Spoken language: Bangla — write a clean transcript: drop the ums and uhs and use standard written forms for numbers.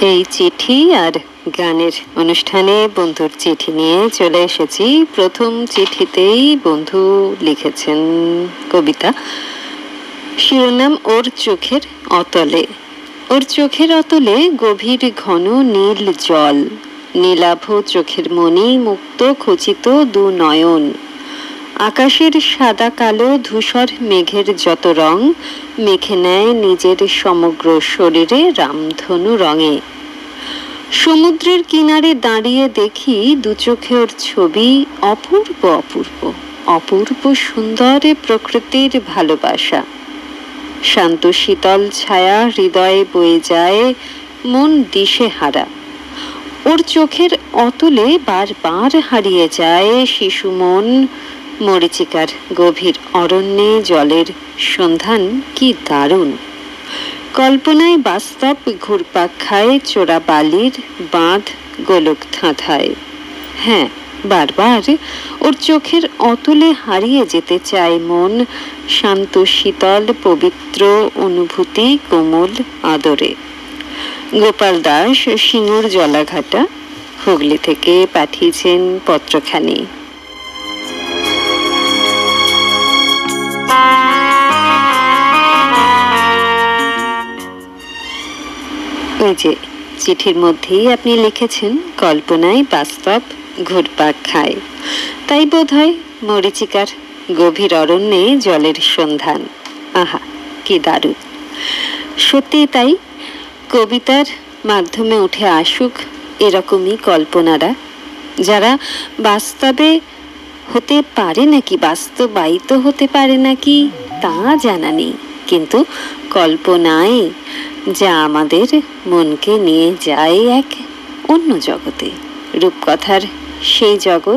এই চিঠি আর গানের অনুষ্ঠানে বন্ধুর চিঠি নিয়ে চলে এসেছি। প্রথম চিঠিতেই বন্ধু লিখেছেন কবিতা, শিরোনাম ওর চোখের অতলে। ওর চোখের অতলে গভীর ঘন নীল জল, নীলাভ চোখের মণি মুক্ত খচিত দু নয়ন। আকাশের সাদা কালো ধূসর মেঘের যত রং মেখে নেয় নিজের সমগ্র শরীরে রামধনু রঙে। সমুদ্রের কিনারে দাঁড়িয়ে দেখি দু চোখে ওর ছবি, অপূর্ব অপূর্ব অপূর্ব সুন্দরে প্রকৃতির ভালোবাসা। শান্ত শীতল ছায়া হৃদয়ে বয়ে যায়, মন দিশে হারা। ওর চোখের অতলে বারবার হারিয়ে যায় শিশু মন। মরীচিকার গভীর অরণ্যে জলের সন্ধান কি দারুণ। কল্পনায় বাস্তব ঘুরপাক খায় চোরা বালির বাঁধ গোলক ধাঁধায়। হ্যাঁ, বারবার ওর চোখের অতলে হারিয়ে যেতে চায় মন, শান্ত শীতল পবিত্র অনুভূতি কোমল আদরে। গোপাল দাস, সিঙ্গুর জলাঘাটা, হুগলি থেকে পাঠিয়েছেন পত্রখানি। ওই যে চিঠির মধ্যেই আপনি লিখেছেন কল্পনায় বাস্তব ঘুরপাক খায়, তাই বোধহয় মরীচিকার গভীর অরণ্যে জলের সন্ধান। আহা, কি দারুণ। সত্যি তাই, কবিতার মাধ্যমে উঠে আসুক এরকমই কল্পনারা, যারা বাস্তবে হতে পারে নাকি, বাস্তবায়িত হতে পারে নাকি তা জানা নেই, কিন্তু কল্পনায় যা আমাদের মনকে নিয়ে যায় এক অন্য জগতে, রূপকথার সেই জগৎ।